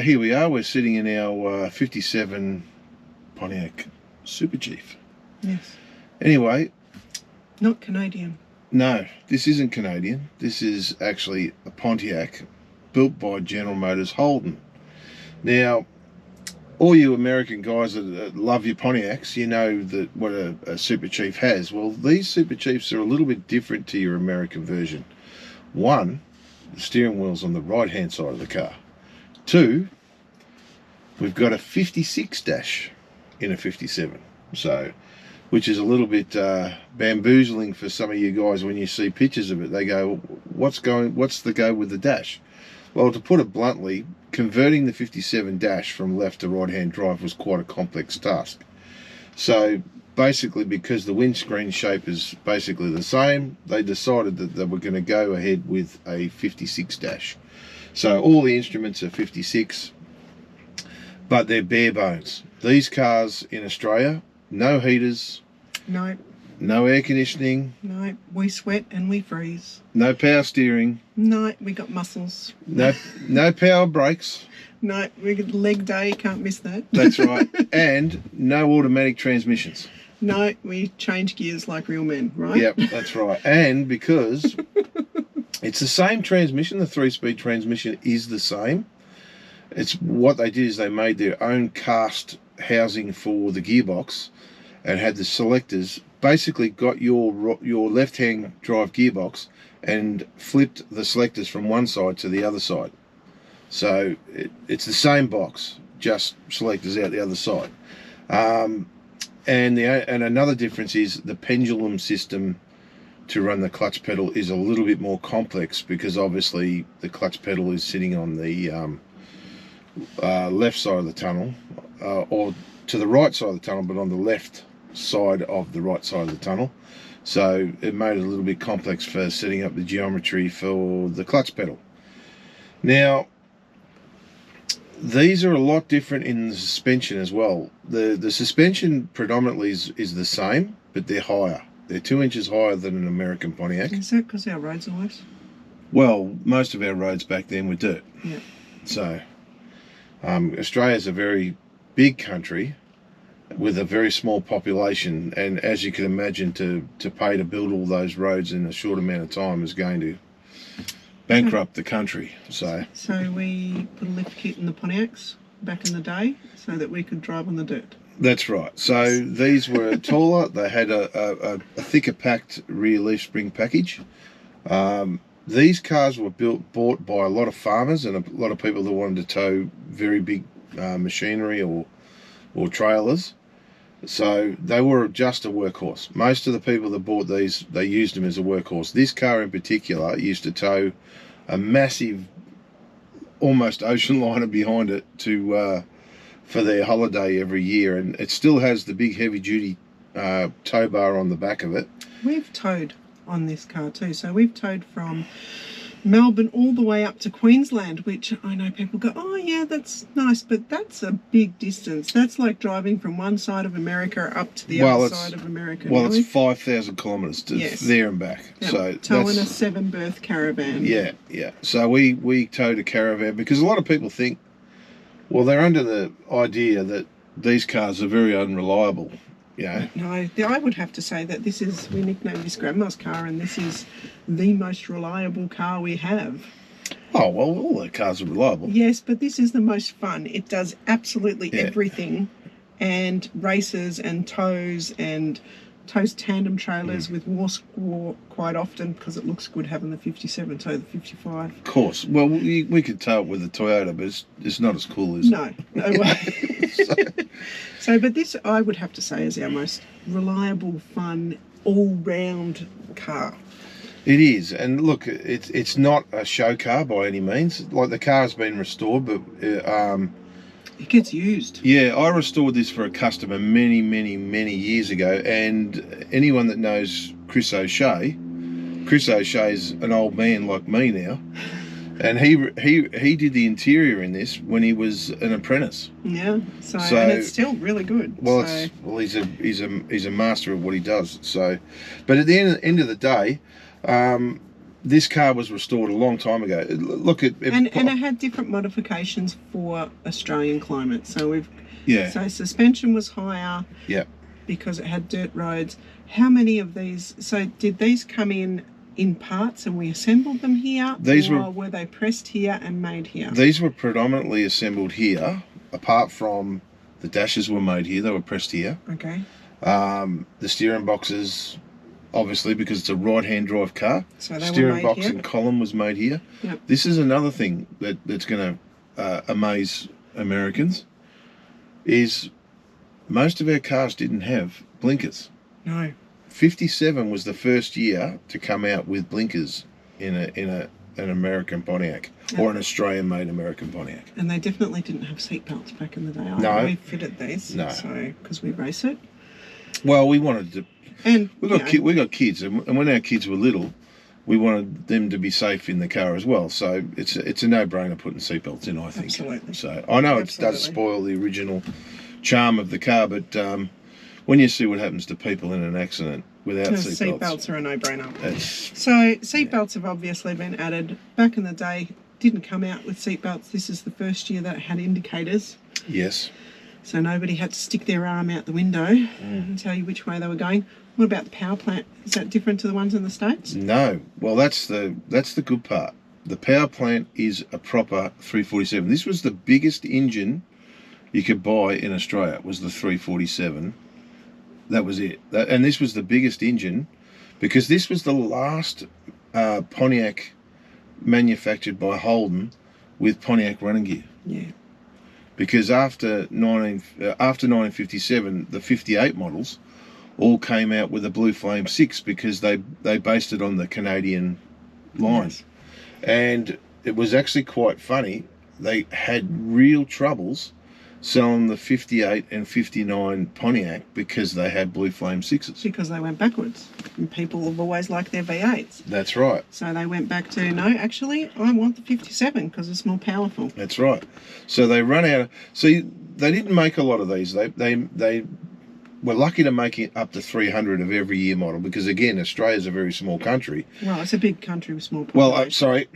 here we are. We're sitting in our 57 Pontiac Superchief. Yes. Anyway. Not Canadian. No, this isn't Canadian. This is actually a Pontiac built by General Motors Holden. Now, all you American guys that love your Pontiacs, you know that what a Superchief has. Well, these Superchiefs are a little bit different to your American version. One, the steering wheel's on the right-hand side of the car. Two, we've got a 56 dash in a 57. So, which is a little bit bamboozling for some of you guys when you see pictures of it. They go, what's the go with the dash? Well, to put it bluntly, converting the 57 dash from left to right-hand drive was quite a complex task. So basically, because the windscreen shape is basically the same, they decided that they were going to go ahead with a 56 dash. So all the instruments are 56, but they're bare bones. These cars in Australia, no heaters, no air conditioning, no, we sweat and we freeze, no power steering, no, we got muscles, no power brakes, no, we got leg day, can't miss that. That's right. And no automatic transmissions. No, we change gears like real men, right? Yep, that's right. And because it's the same transmission, the 3-speed transmission is the same. It's what they did is they made their own cast housing for the gearbox and had the selectors, basically got your left-hand drive gearbox and flipped the selectors from one side to the other side. So it's the same box, just selectors out the other side. And another difference is the pendulum system to run the clutch pedal is a little bit more complex, because obviously the clutch pedal is sitting on the left side of the tunnel, or to the right side of the tunnel, but on the left side of the right side of the tunnel. So it made it a little bit complex for setting up the geometry for the clutch pedal. Now, these are a lot different in the suspension as well. The suspension predominantly is the same, but they're higher. They're 2 inches higher than an American Pontiac. Is that because our roads are worse? Well, most of our roads back then were dirt. Yeah. So Australia's a very big country with a very small population, and as you can imagine, to pay to build all those roads in a short amount of time is going to bankrupt the country. So we put a lift kit in the Pontiacs back in the day so that we could drive on the dirt. That's right. So these were taller. They had a thicker packed rear leaf spring package. These cars were bought by a lot of farmers and a lot of people that wanted to tow very big machinery or trailers. So they were just a workhorse. Most of the people that bought these, they used them as a workhorse. This car in particular used to tow a massive, almost ocean liner behind it for their holiday every year, and it still has the big heavy duty tow bar on the back of it. We've towed on this car too, so we've towed from Melbourne all the way up to Queensland, which I know people go, oh yeah, that's nice, but that's a big distance. That's like driving from one side of America up to the other side of America. Well, really? It's 5,000 kilometres to there and back. Yep. So towing a 7-berth caravan. Yeah. So we towed a caravan because a lot of people think, well, they're under the idea that these cars are very unreliable. Yeah. No, I would have to say that we nicknamed this Grandma's car, and this is the most reliable car we have. Oh, well, all the cars are reliable. Yes, but this is the most fun. It does absolutely everything, and races and tows tandem trailers with war squaw quite often, because it looks good having the 57 tow the 55. Of course. Well, we could tow it with a Toyota, but it's not as cool as... No way. But this, I would have to say, is our most reliable, fun, all-round car. It is, and look, it's not a show car by any means. Like, the car's been restored, but it gets used. Yeah, I restored this for a customer many years ago, and anyone that knows Chris O'Shea's an old man like me now. And he did the interior in this when he was an apprentice. Yeah. So and it's still really good. Well, he's a master of what he does. So, but at the end of the day, this car was restored a long time ago. Look at and it had different modifications for Australian climate. So yeah. So suspension was higher. Yeah. Because it had dirt roads. How many of these? So did these come in parts and we assembled them here, or were they pressed here and made here? These were predominantly assembled here. Apart from the dashes were made here, they were pressed here. Okay. The steering boxes, obviously, because it's a right-hand drive car. So they steering were made box here. and column was made here. Yep. This is another thing that's going to amaze Americans. Is most of our cars didn't have blinkers. No. 57 was the first year to come out with blinkers in an American Pontiac, or an Australian-made American Pontiac. And they definitely didn't have seatbelts back in the day. No. We fitted these. No. So because we race it. Well, we wanted to. And we got kids, and when our kids were little, we wanted them to be safe in the car as well. So it's a no-brainer putting seatbelts in, I think. Absolutely. So I know it does spoil the original charm of the car, but when you see what happens to people in an accident without seatbelts. Seatbelts are a no-brainer. So seatbelts have obviously been added. Back in the day, didn't come out with seatbelts. This is the first year that it had indicators. Yes. So nobody had to stick their arm out the window and tell you which way they were going. What about the power plant? Is that different to the ones in the States? No. Well, that's the good part. The power plant is a proper 347. This was the biggest engine you could buy in Australia. Was the 347. That was it. And this was the biggest engine because this was the last Pontiac manufactured by Holden with Pontiac running gear. Yeah. Because after 1957, the 58 models all came out with a Blue Flame 6 because they based it on the Canadian line. Yes. And it was actually quite funny. They had real troubles selling the 58 and 59 Pontiac because they had Blue Flame 6s. Because they went backwards. And people have always liked their V8s. That's right. So they went back to, no, actually, I want the 57 because it's more powerful. That's right. So they run out of... See, they didn't make a lot of these. They were lucky to make it up to 300 of every year model because, again, Australia's a very small country. Well, it's a big country with small population. Well, sorry.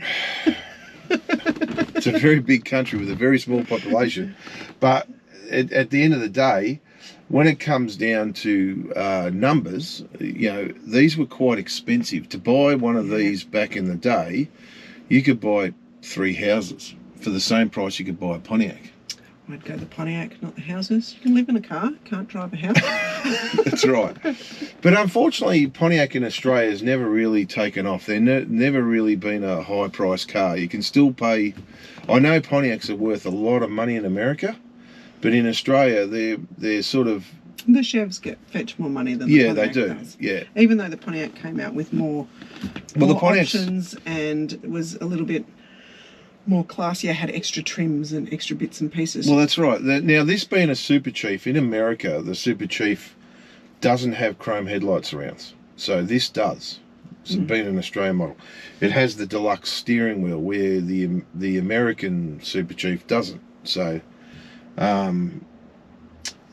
It's a very big country with a very small population. But at the end of the day, when it comes down to numbers, these were quite expensive. To buy one of these back in the day, you could buy 3 houses for the same price you could buy a Pontiac. I'd go the Pontiac, not the houses. You can live in a car, can't drive a house. That's right. But unfortunately, Pontiac in Australia has never really taken off. They're never really been a high-priced car. You can still pay... I know Pontiacs are worth a lot of money in America, but in Australia, they're sort of... The Chevs fetch more money than the Pontiac they do. does. Yeah. Even though the Pontiac came out with more options and was a little bit more classier, had extra trims and extra bits and pieces. Well, that's right. Now, this being a Superchief, in America, the Superchief doesn't have chrome headlight surrounds. So this does. It's being an Australian model. It has the deluxe steering wheel where the American Superchief doesn't. So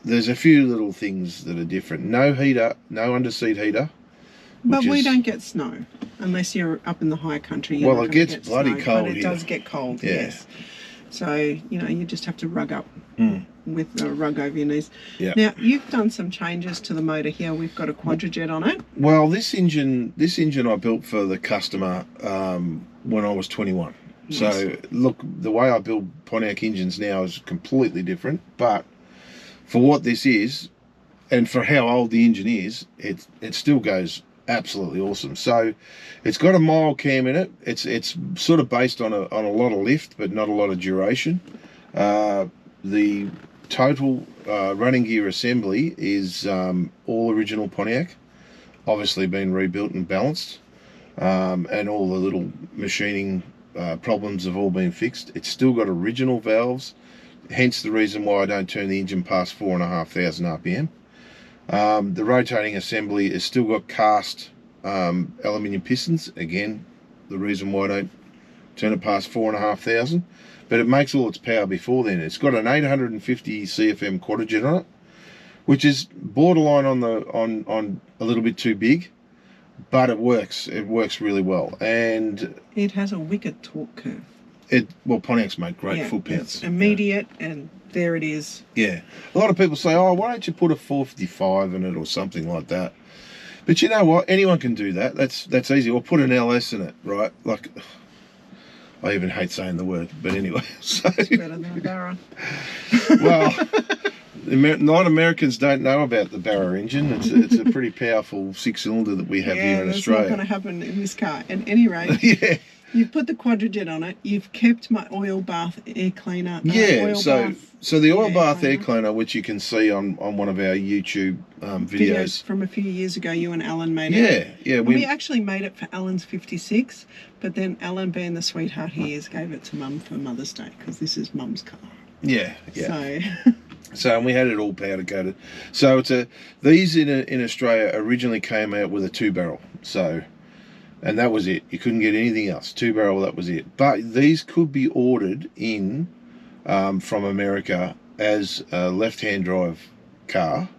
there's a few little things that are different. No heater, no underseat heater. But we don't get snow unless you're up in the high country. Well, it gets bloody cold but it here. does get cold, yes. So, you just have to rug up with a rug over your knees. Yeah. Now, you've done some changes to the motor here. We've got a quadrijet on it. Well, this engine I built for the customer when I was 21. Nice. So, look, the way I build Pontiac engines now is completely different. But for what this is, and for how old the engine is, it still goes absolutely awesome. So it's got a mild cam in it. It's sort of based on a lot of lift but not a lot of duration. The total running gear assembly is all original Pontiac, obviously been rebuilt and balanced, and all the little machining problems have all been fixed. It's still got original valves, hence the reason why I don't turn the engine past 4,500 RPM. The rotating assembly has still got cast aluminium pistons. Again, the reason why I don't turn it past 4,500. But it makes all its power before then. It's got an 850 CFM quadrijet on it, which is borderline on a little bit too big. but it works. It works really well, and It has a wicked torque curve. Pontiacs make great Yeah, foot pounds. it's immediate, and there it is. Yeah, a lot of people say, "Oh, why don't you put a 455 in it or something like that?" But you know what? Anyone can do that. That's easy. Or put an LS in it, right? Like, I even hate saying the word, but anyway. So, It's better than a Barra. well, a lot of Americans don't know about the Barra engine. It's a pretty powerful 6-cylinder that we have here in Australia. That's not going to happen in this car. At any rate, Yeah. You've put the quadrojet on it. You've kept my oil bath air cleaner. So the oil bath air cleaner, which you can see on one of our YouTube videos from a few years ago, you and Alan made it. Yeah. We actually made it for Alan's 56, but then Alan, being the sweetheart he is, gave it to Mum for Mother's Day because this is Mum's car. Yeah. So and we had it all powder coated. So these in Australia originally came out with a 2-barrel. So. And that was it. You couldn't get anything else. 2-barrel, that was it. But these could be ordered in from America as a left-hand drive car,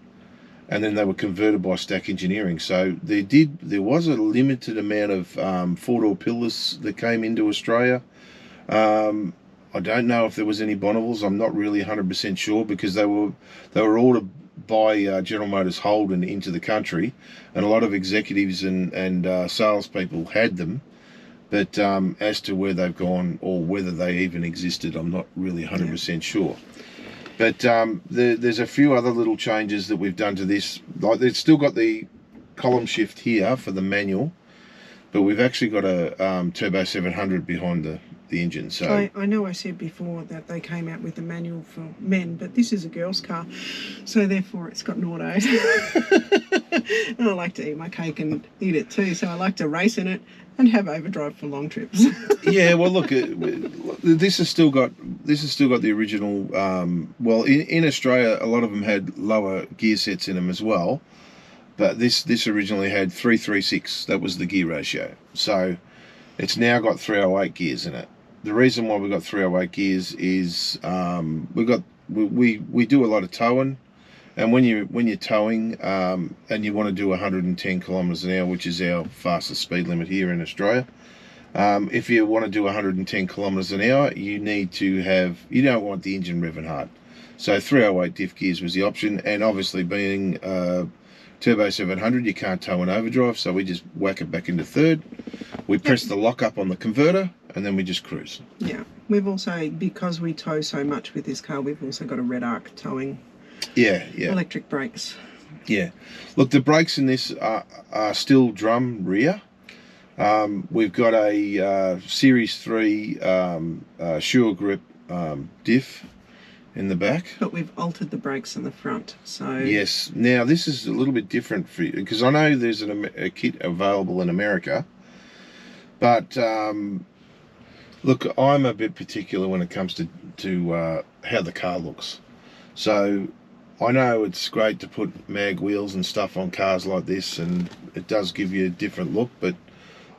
and then they were converted by Stack Engineering. So there was a limited amount of 4-door pillars that came into Australia. I don't know if there was any Bonnevilles. I'm not really 100% sure because they were ordered by General Motors Holden into the country, and a lot of executives and salespeople had them, but as to where they've gone or whether they even existed, I'm not really 100% sure. But there's a few other little changes that we've done to this. Like, it's still got the column shift here for the manual, but we've actually got a Turbo 700 behind the engine. So I know I said before that they came out with a manual for men, but this is a girl's car, so therefore it's got an auto. And I like to eat my cake and eat it too, so I like to race in it and have overdrive for long trips. Yeah, well, look, this has still got the original. In Australia, a lot of them had lower gear sets in them as well, but this originally had 336. That was the gear ratio. So it's now got 308 gears in it. The reason why we've got 308 gears is we do a lot of towing, and when you're towing and you want to do 110 kilometers an hour, which is our fastest speed limit here in Australia, if you want to do 110 kilometers an hour, you don't want the engine revving hard. So 308 diff gears was the option, and obviously being Turbo 700, you can't tow in overdrive, so we just whack it back into third. We press the lock up on the converter, and then we just cruise. Yeah, we've also, because we tow so much with this car, we've also got a red arc towing. Yeah. Electric brakes. Yeah. Look, the brakes in this are still drum rear. We've got a Series 3 Sure Grip diff in the back, but we've altered the brakes in the front. So yes, now this is a little bit different for you, because I know there's a kit available in America, but look, I'm a bit particular when it comes to how the car looks. So I know it's great to put mag wheels and stuff on cars like this, and it does give you a different look, but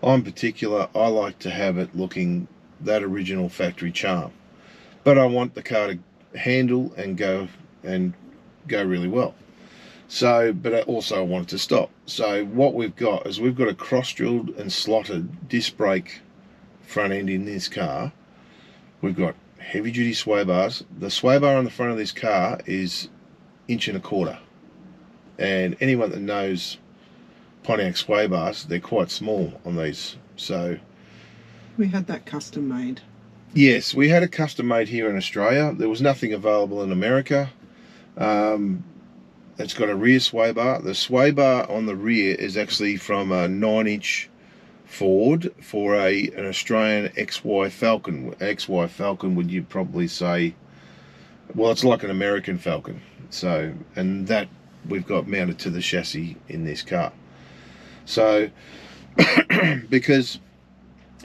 I'm particular. I like to have it looking that original factory charm, but I want the car to handle and go really well. So, but also I want it to stop. So what we've got is we've got a cross-drilled and slotted disc brake front end in this car. We've got heavy-duty sway bars. The sway bar on the front of this car is 1.25 inches, and anyone that knows Pontiac sway bars, they're quite small on these. So we had that custom made. Yes, we had a custom made here in Australia. There was nothing available in America. It's got a rear sway bar. The sway bar on the rear is actually from a 9-inch Ford for an Australian XY Falcon. XY Falcon, would you probably say? Well, it's like an American Falcon. So, and that we've got mounted to the chassis in this car. So, because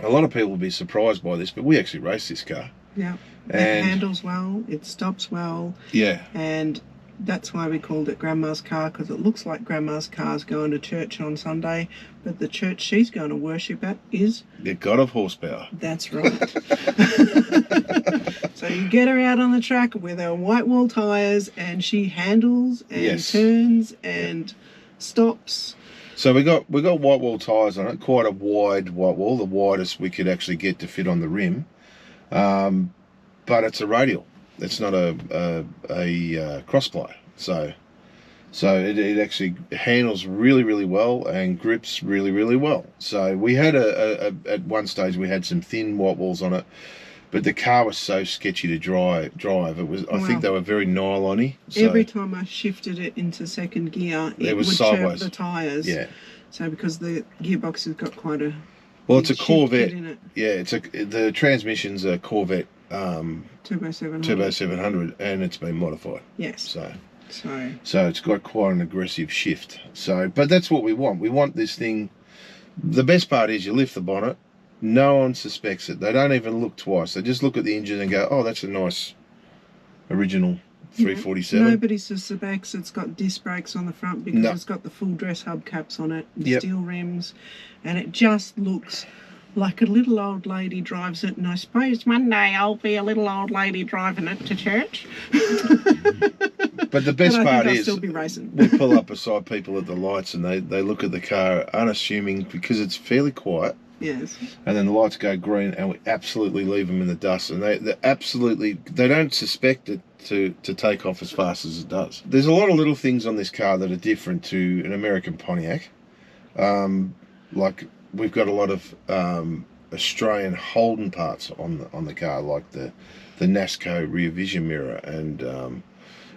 a lot of people will be surprised by this, but we actually race this car. Yeah. It handles well, it stops well. Yeah. And that's why we called it Grandma's car, because it looks like Grandma's car's going to church on Sunday, but the church she's going to worship at is the God of Horsepower. That's right. So you get her out on the track with her white wall tyres, and she handles and turns and stops. So we got white wall tyres on it, quite a wide white wall, the widest we could actually get to fit on the rim. But it's a radial. It's not a cross ply. So it actually handles really, really well and grips really, really well. So we had at one stage we had some thin white walls on it, but the car was so sketchy to drive. It was. I think they were very nylon-y. So every time I shifted it into second gear, it would sideways. chirp the tyres. Yeah. So because the gearbox has got quite a it's a Corvette. in it. Yeah, the transmission's a Corvette Turbo 700. Turbo 700, and it's been modified. Yes. So it's got quite an aggressive shift. But that's what we want. We want this thing. The best part is you lift the bonnet, no one suspects it. They don't even look twice. They just look at the engine and go, "Oh, that's a nice original 347." Nobody suspects it's got disc brakes on the front because it's got the full dress hubcaps on it, and steel rims, and it just looks like a little old lady drives it. And I suppose one day I'll be a little old lady driving it to church. But the best part I'll is still be racing. we pull up beside people at the lights and they look at the car unassuming because it's fairly quiet. Yes. And then the lights go green and we absolutely leave them in the dust. And they don't suspect it to take off as fast as it does. There's a lot of little things on this car that are different to an American Pontiac. Like we've got a lot of Australian Holden parts on the car, like the NASCO rear vision mirror and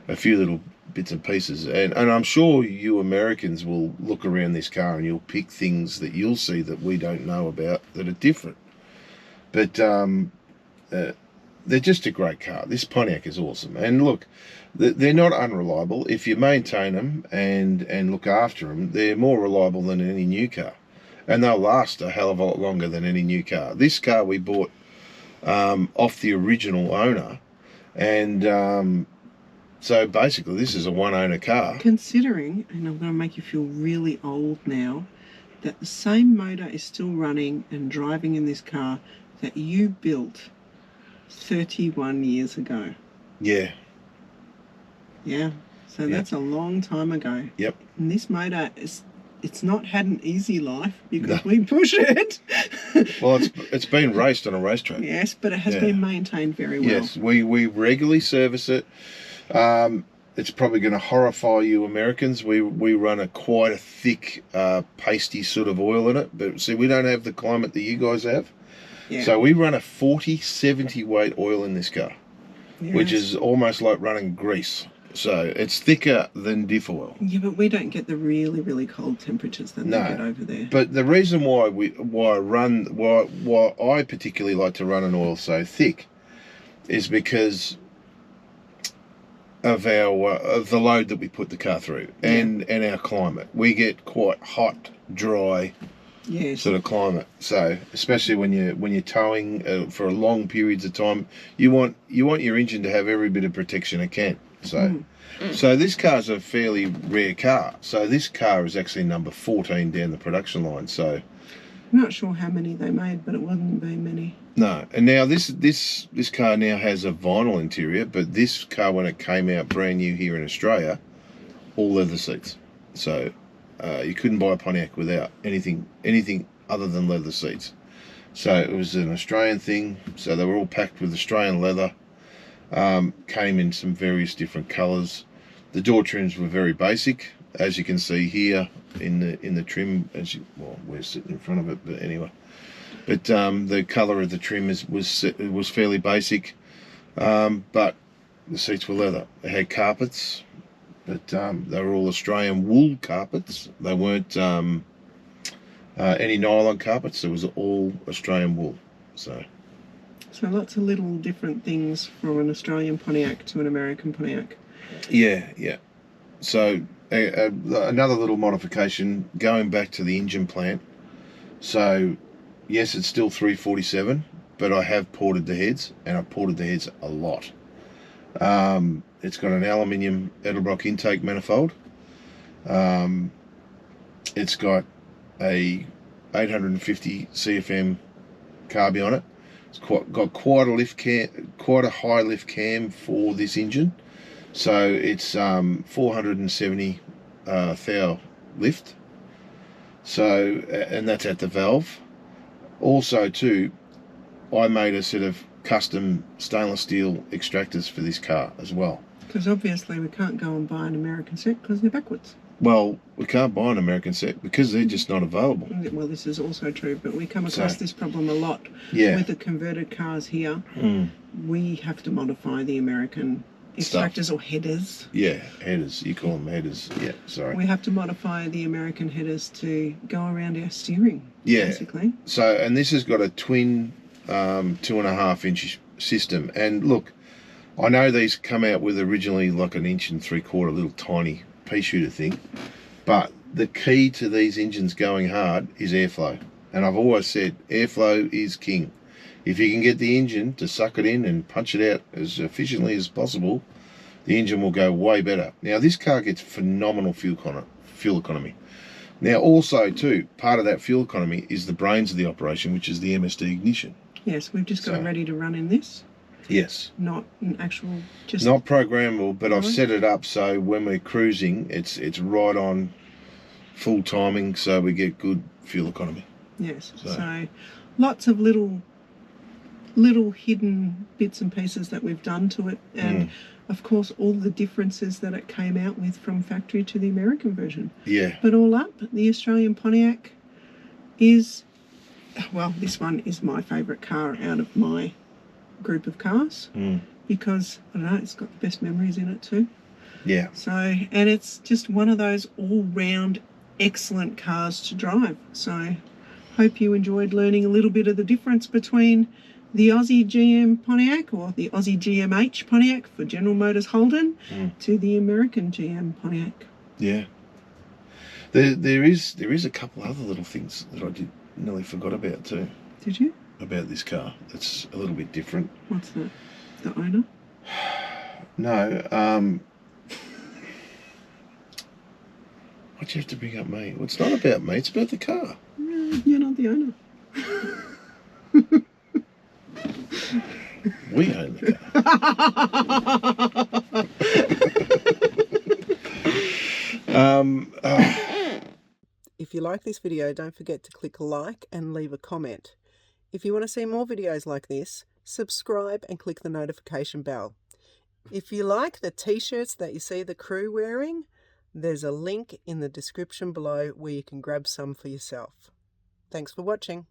a few little bits and pieces. And I'm sure you Americans will look around this car and you'll pick things that you'll see that we don't know about that are different. But they're just a great car. This Pontiac is awesome. And look, they're not unreliable. If you maintain them and look after them, they're more reliable than any new car. And they'll last a hell of a lot longer than any new car. This car we bought off the original owner. And so basically this is a one-owner car. Considering, and I'm going to make you feel really old now, that the same motor is still running and driving in this car that you built 31 years ago. Yeah. Yeah. So that's a long time ago. Yep. And this motor it's not had an easy life because we push it. Well, it's been raced on a racetrack. Yes, but it has been maintained very well. Yes, we regularly service it. It's probably going to horrify you Americans. We run quite a thick, pasty sort of oil in it. But see, we don't have the climate that you guys have. Yeah. So we run a 40-70 weight oil in this car, which is almost like running grease. So it's thicker than diff oil. Yeah, but we don't get the really, really cold temperatures that they get over there. But the reason why I particularly like to run an oil so thick is because of the load that we put the car through and our climate. We get quite hot, dry sort of climate. So especially when you're towing for long periods of time, you want your engine to have every bit of protection it can. So this car's a fairly rare car. So this car is actually number 14 down the production line. So I'm not sure how many they made, but it wasn't very many. No, and now this car now has a vinyl interior, but this car when it came out brand new here in Australia, all leather seats. So you couldn't buy a Pontiac without anything other than leather seats. So it was an Australian thing. So they were all packed with Australian leather. Came in some various different colours. The door trims were very basic, as you can see here in the trim. We're sitting in front of it, but anyway. But the colour of the trim was fairly basic, but the seats were leather. They had carpets, but they were all Australian wool carpets. They weren't any nylon carpets. It was all Australian wool. So lots of little different things from an Australian Pontiac to an American Pontiac. Yeah. So another little modification, going back to the engine plant. So yes, it's still 347, but I have ported the heads, and I've ported the heads a lot. It's got an aluminium Edelbrock intake manifold. It's got a 850 CFM carby on it. It's got quite a high lift cam for this engine. So it's 470 thou lift. So, and that's at the valve. Also, too, I made a set of custom stainless steel extractors for this car as well. Because obviously we can't go and buy an American set because they're backwards. Well, we can't buy an American set because they're just not available. Well, this is also true, but we come across this problem a lot with the converted cars here. We have to modify the American extractors or headers. Yeah, headers. You call them headers. Yeah, sorry. We have to modify the American headers to go around our steering, basically. So, and this has got a twin 2.5-inch system. And look, I know these come out with originally like 1 3/4 little tiny pea shooter thing, but the key to these engines going hard is airflow. And I've always said airflow is king. If you can get the engine to suck it in and punch it out as efficiently as possible, the engine will go way better. Now, this car gets phenomenal fuel economy. Now, also, too, part of that fuel economy is the brains of the operation, which is the MSD ignition. Yes, we've just got it ready to run in this. Yes. Not an actual... Not programmable, but I've set it up so when we're cruising, it's right on full timing, so we get good fuel economy. Yes, so lots of little hidden bits and pieces that we've done to it, and of course all the differences that it came out with from factory to the American version. Yeah. But all up, the Australian Pontiac is, well, this one is my favourite car out of my group of cars because, I don't know, it's got the best memories in it too. Yeah. So, and it's just one of those all-round excellent cars to drive. So hope you enjoyed learning a little bit of the difference between the Aussie GM Pontiac, or the Aussie GMH Pontiac for General Motors Holden, to the American GM Pontiac. Yeah. There is a couple other little things that I nearly forgot about too. Did you? About this car. That's a little bit different. What's that? The owner? No. Why'd you have to bring up me? Well, it's not about me, it's about the car. No, you're not the owner. We own the car. If you like this video, don't forget to click like and leave a comment. If you want to see more videos like this, subscribe and click the notification bell. If you like the t-shirts that you see the crew wearing, there's a link in the description below where you can grab some for yourself. Thanks for watching.